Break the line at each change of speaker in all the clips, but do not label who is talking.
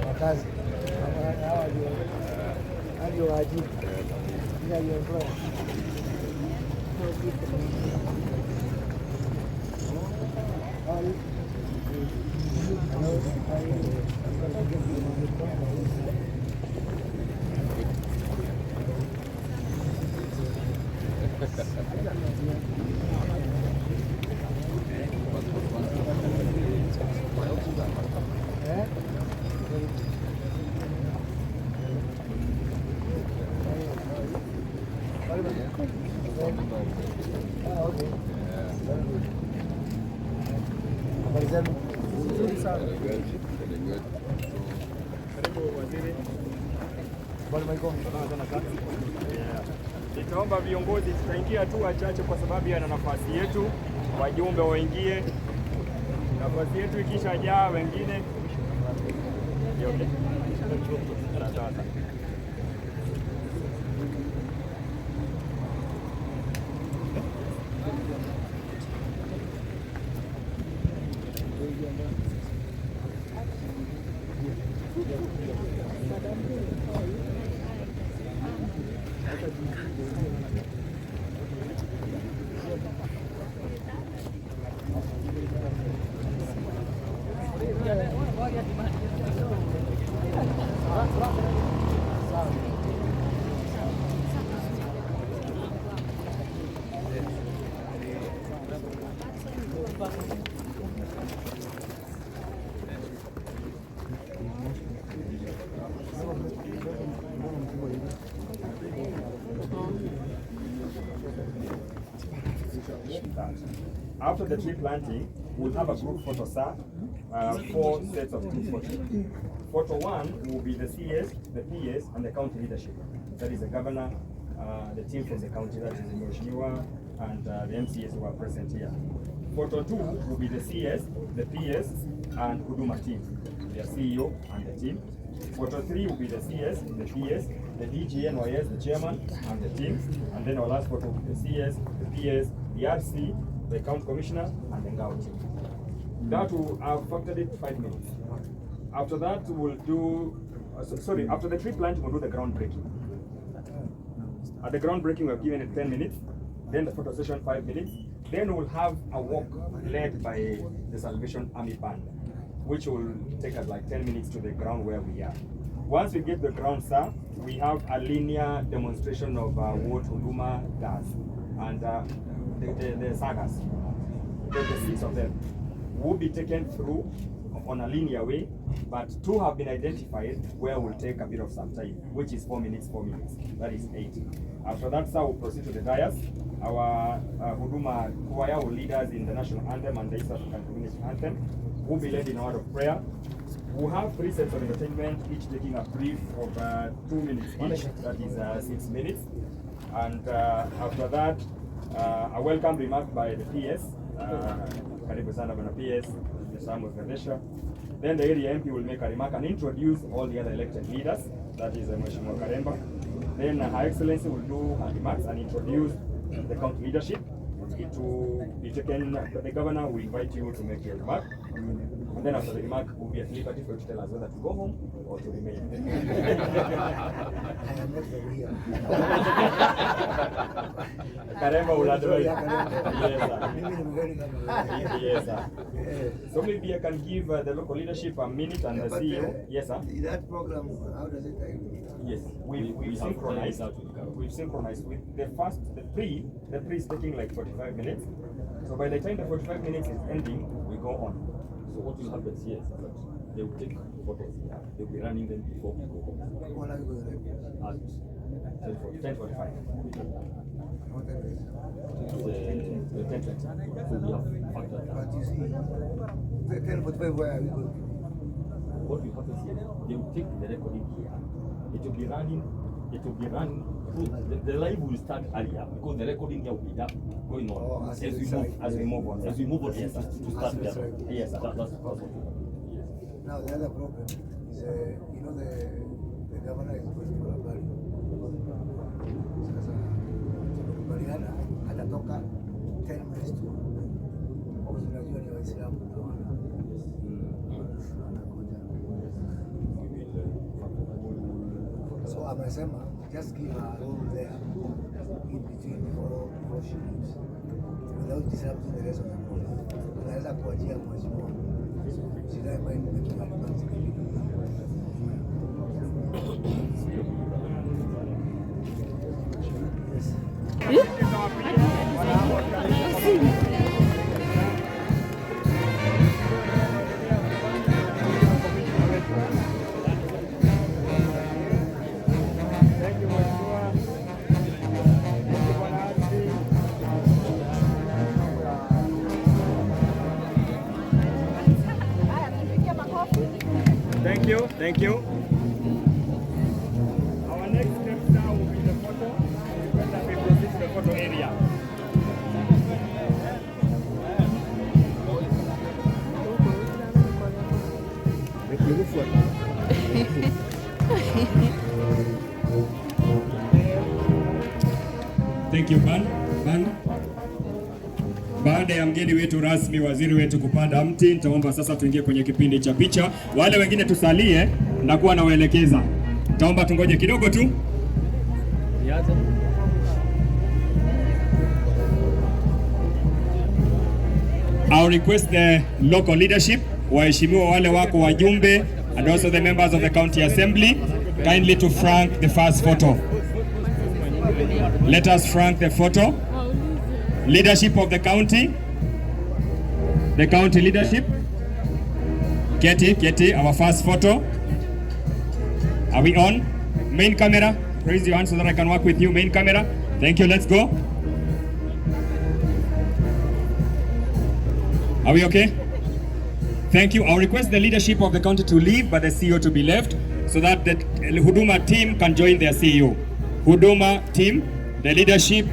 Wakazi hawa ndio waajiri ndio employer.
Nitaomba viongozi, tutaingia tu wachache kwa sababu ya nafasi yetu, wajumbe waingie, nafasi yetu ikishajaa wengine. Okay. After the tree planting, we'll have a group photo, sir. 4 sets of group photos. Photo 1 will be the CS, the PS, and the county leadership. That is the governor, the team from the county, that is the Mheshimiwa, and the MCS who are present here. Photo 2 will be the CS, the PS, and Huduma team, their CEO and the team. Photo 3 will be the CS, the PS, the DGNYS, the chairman, and the team. And then our last photo will be the CS, the PS, the RC, the county commissioner, and the GAO team. That will have factored it 5 minutes. After that, we'll do, after the tree planting, we'll do the groundbreaking. At the groundbreaking, we've given it 10 minutes. Then the photo session, 5 minutes. Then we'll have a walk led by the Salvation Army Band, which will take us like 10 minutes to the ground where we are. Once we get the ground, sir, we have a linear demonstration of what Huduma does. And the sagas, the 6 of them, will be taken through on a linear way, but 2 have been identified where we'll take a bit of some time, which is 4 minutes, 4 minutes. That is 8. After that, sir, we'll proceed to the dais. Our Huduma choir will lead us in the national anthem and the East African Community Anthem. We'll be led in a word of prayer. We'll have 3 sets of entertainment, each taking a brief of 2 minutes each, that is 6 minutes. And after that, a welcome remark by the PS, Karibu sana bwana PS, Mr. Samuel Kadesha. Then the area MP will make a remark and introduce all the other elected leaders, that is Mheshimiwa Karemba. Then Her Excellency will do her remarks and introduce the county leadership. It will be taken, the governor will invite you to make your remark. And then after the remark, will be at liberty for you to tell us whether to go home or to remain. Karemba will advise. Yes, sir. So maybe I can give the local leadership a minute and the CEO. Yes, sir.
That program, how does it take?
Yes, we've synchronized. We've synchronized with the first, the pre is taking like 45 minutes. So by the time the 45 minutes is ending, we go on. So what will happen here is that they will take photos. They'll be running them before we go home. At 10:45.
What time is it?
10:20. So we have factored that.
But you see, 10:45, where are we going?
What will happen here? They will take the recording here. It will be running. The live will start earlier because the recording here will be going on as we move on. Yes, to start there. Yes, that's possible. Yes.
Now the other problem is, the governor is going for a bari. Sasa tukubaliana atatoka 10 minutes to. Unajua ni Waislamu so amesema just give a room there in between four shifts without disrupting the rest of the body. Unaweza kuachia mheshimiwa. Sidai mind
Thank you. Our next step now will be the photo. When we proceed to the photo area. Thank you, Ban. Baada ya mgeni wetu rasmi, waziri wetu kupanda mti, nitaomba sasa tuingie kwenye kipindi cha picha. Wale wengine tusalie na kuwa nawaelekeza. Nitaomba tungoje kidogo tu. I'll request the local leadership, waheshimiwa wale wako wajumbe, and also the members of the county assembly, kindly to frank the first photo. Let us frank the photo. Leadership of the county leadership. Ketty, our first photo. Are we on? Main camera, raise your hand so that I can work with you. Main camera, thank you, let's go. Are we okay? Thank you. I'll request the leadership of the county to leave, but the CEO to be left, so that the Huduma team can join their CEO. Huduma team, the leadership.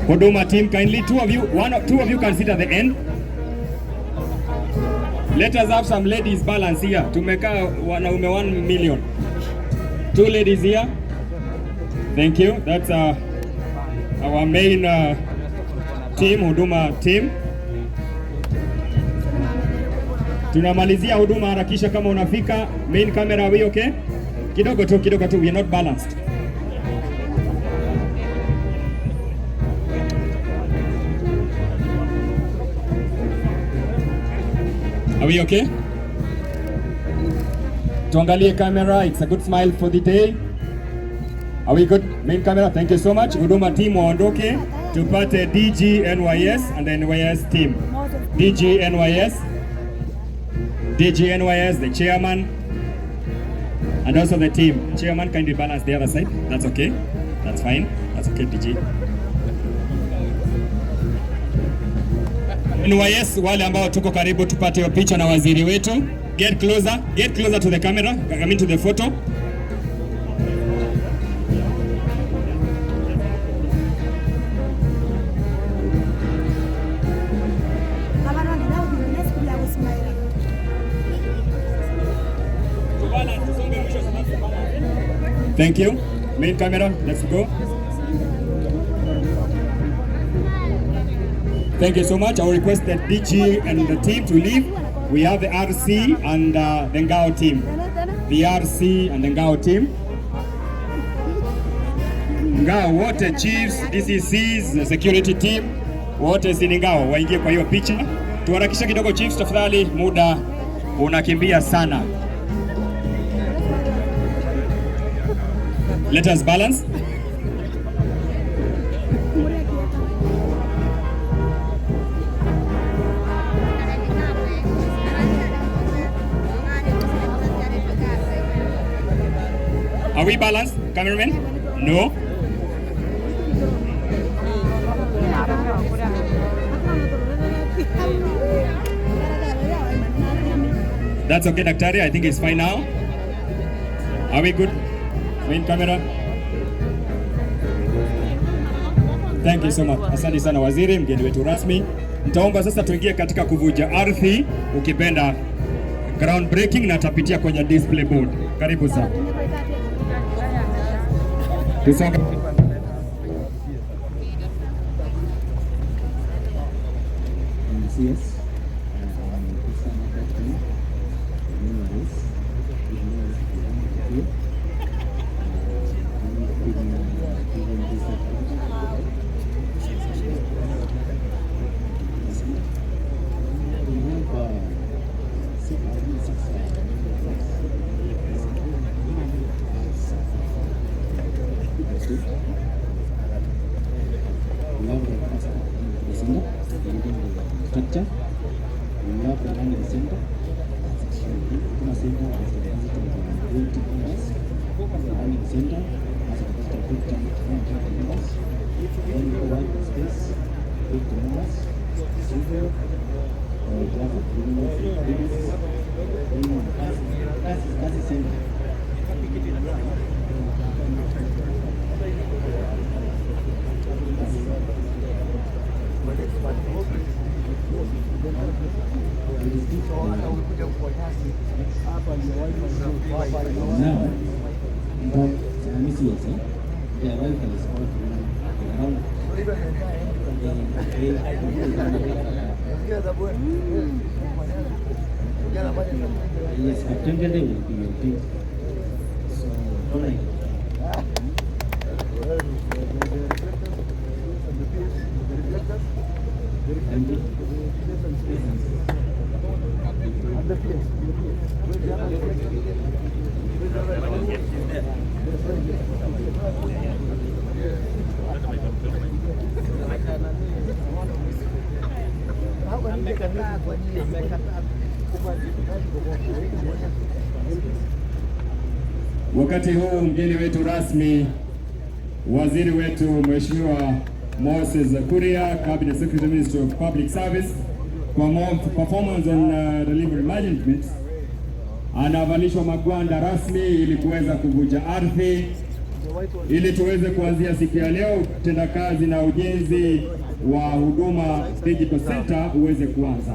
Huduma team, kindly, two of you can sit at the end. Let us have some ladies balance here. Tumeka wanaume 1 million. 2 ladies here. Thank you. That's our main team, Huduma team. Tunamalizia Huduma, harakisha kama unafika. Main camera, are we okay? Kidogo tu, we are not balanced. Are we okay? Tuangalie camera, it's a good smile for the day. Are we good? Main camera, thank you so much. Huduma team waondoke, tupate DG NYS and the NYS team. DG NYS, the chairman, and also the team. Chairman, kindly balance the other side. That's okay. That's fine. That's okay, DG. NYS, wale ambao tuko karibu tupate picha na waziri wetu. Get closer to the camera, I mean to the photo. Thank you. Main camera, let's go. Thank you so much. I will request the DG and the team to leave. We have the RC and the Ngao team. The RC and the Ngao team. Ngao, water chiefs, DCCs, the security team, wote si Ngao waingie kwa hiyo picha. Tuharakisha kidogo chiefs tafadhali, muda unakimbia sana. Let us balance. Are we balanced, cameraman? No. That's okay, Daktari. I think it's fine now. Are we good? Main camera. Thank you so much. Asante sana waziri, mgeni wetu rasmi. Nitaomba sasa tuingie katika kuvuja ardhi, ukipenda ground breaking, na tapitia kwenye display board. Karibu sana.
Tusonge. Yes. Structure. We have the running center. Huduma center has the capacity of 20 members. The running center has a capacity of 20 members. Then we provide space 50 members. Civil, traffic, that's the center. Now, the arrival is around. Yes, attended will be okay. So, tonight.
Wakati huu mgeni wetu rasmi, waziri wetu Mheshimiwa Moses Kuria, Cabinet Secretary Minister of Public Service, kwa performance on delivery management, anavalishwa magwanda rasmi ili kuweza kuvuja ardhi, ili tuweze kuanzia siku ya leo utendakazi na ujenzi wa Huduma Digital Center uweze kuanza.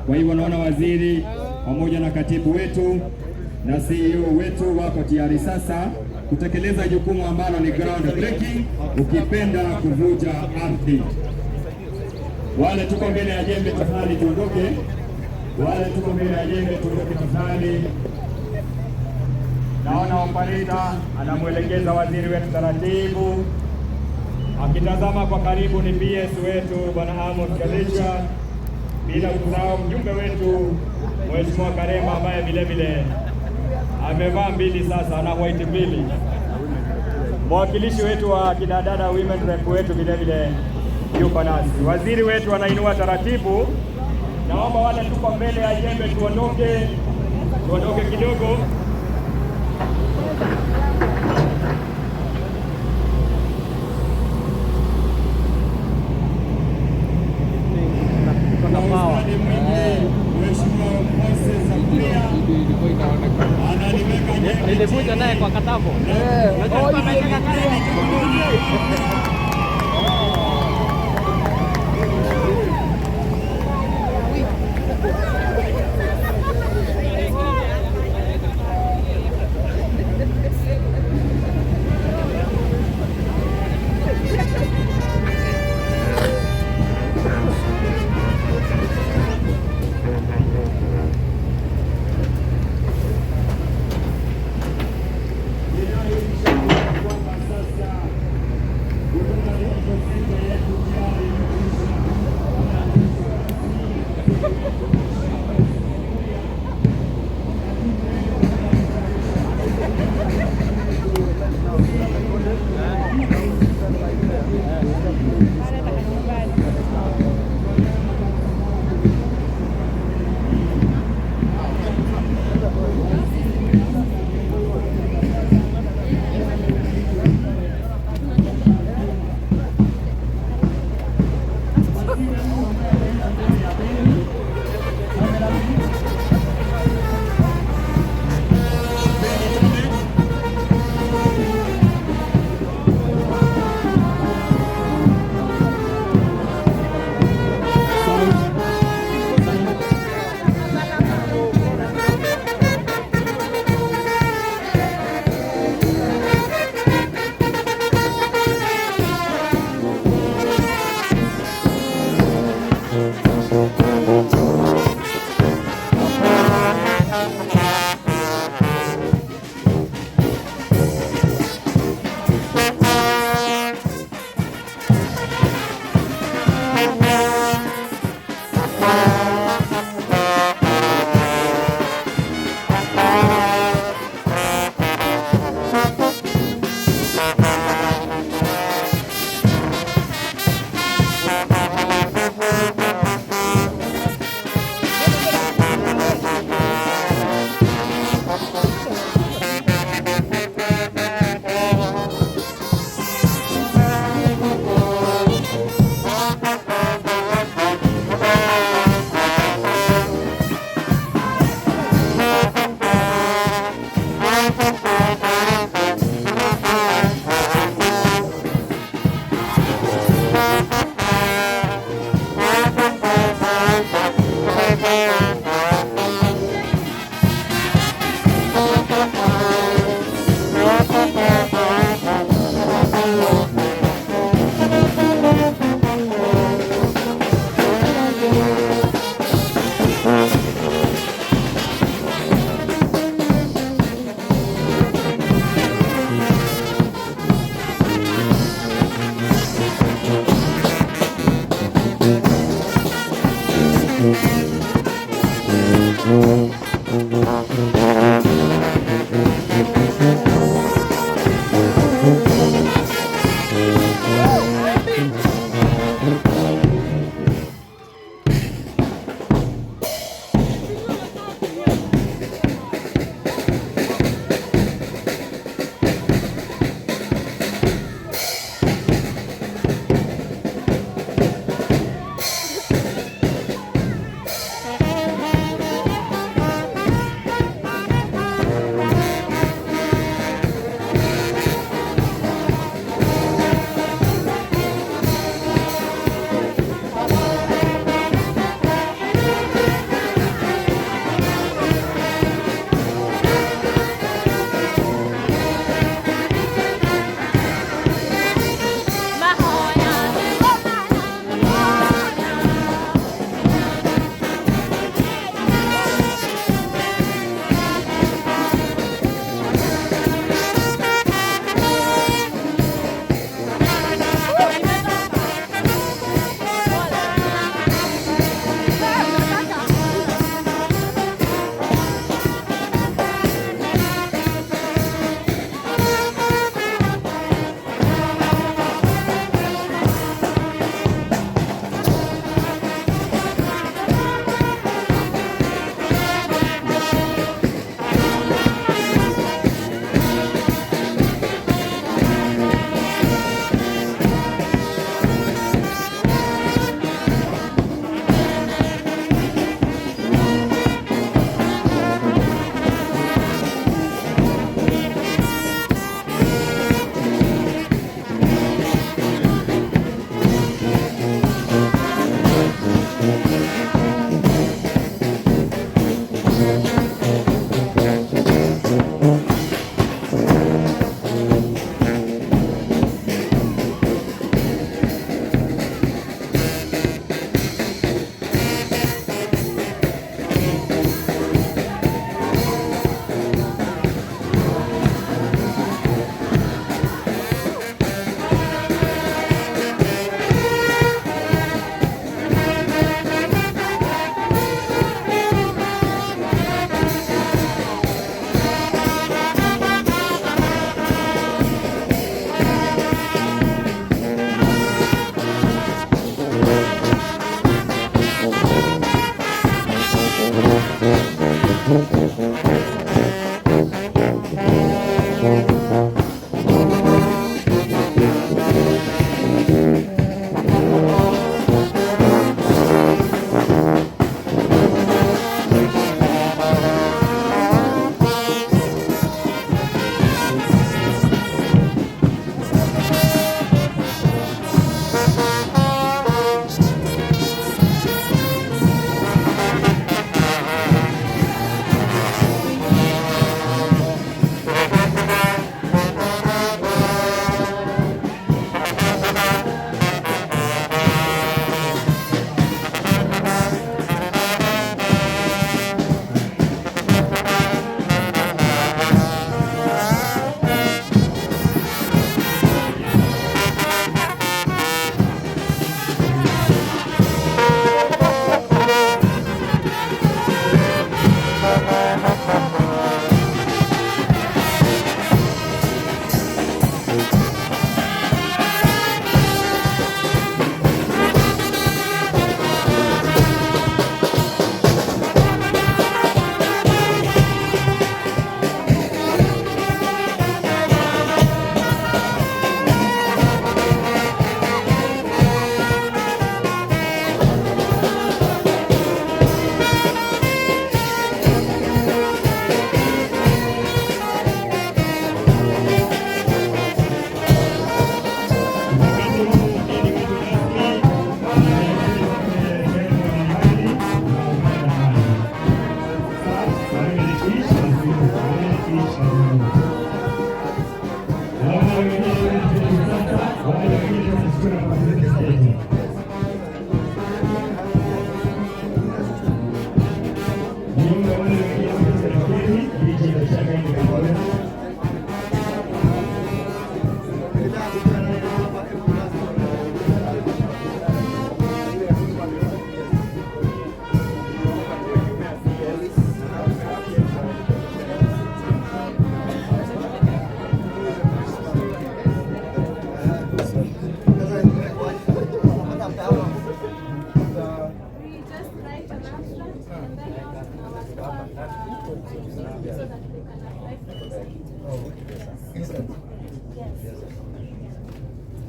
Kwa hivyo naona waziri pamoja na katibu wetu na CEO wetu wako tayari sasa kutekeleza jukumu ambalo ni ground breaking, ukipenda kuvuja ardhi. Wale tuko mbele ya jembe tafadhali tuondoke. Wale tuko mbele ya jembe tuondoke tafadhali. Naona operator anamuelekeza waziri wetu taratibu. Akitazama kwa karibu ni PS wetu Bwana Amos Kadesha, bila kusahau mjumbe wetu Mheshimiwa Karema ambaye vile vile amevaa mbili sasa na white mbili. Mwakilishi wetu wa kidadada women rep wetu vile vile yuko nasi. Waziri wetu anainua taratibu. Naomba wale tuko mbele ya jembe tuondoke kidogo.
Nilikuja naye kwa Katabo.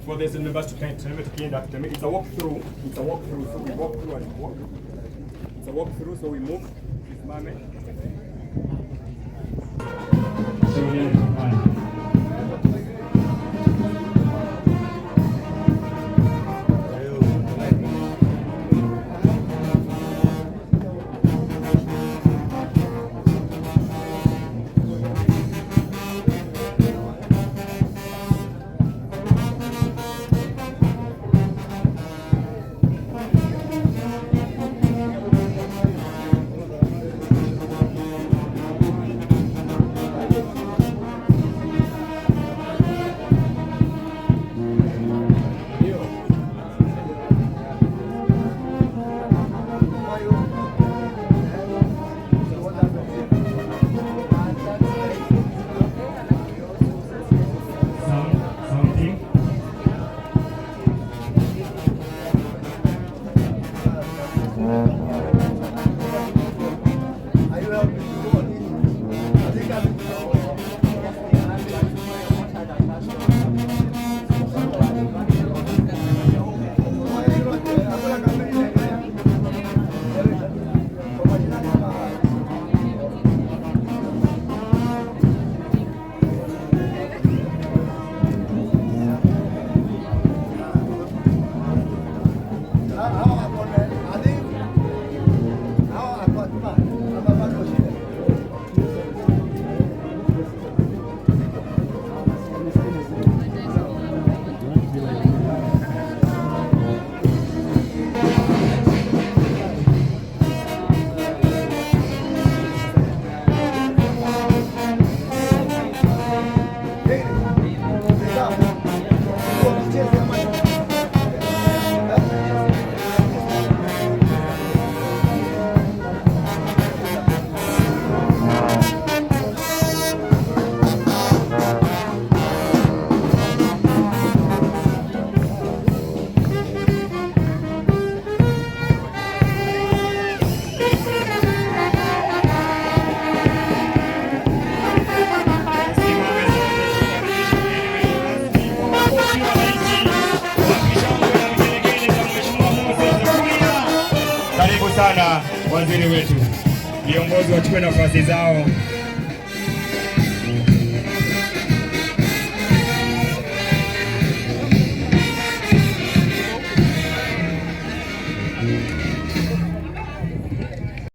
For this members to kind it's a walk through. It's a walk through. So we walk through and walk. It's a walk through. So we move. This moment.
So yeah,
sana waziri wetu, viongozi wachukue nafasi zao.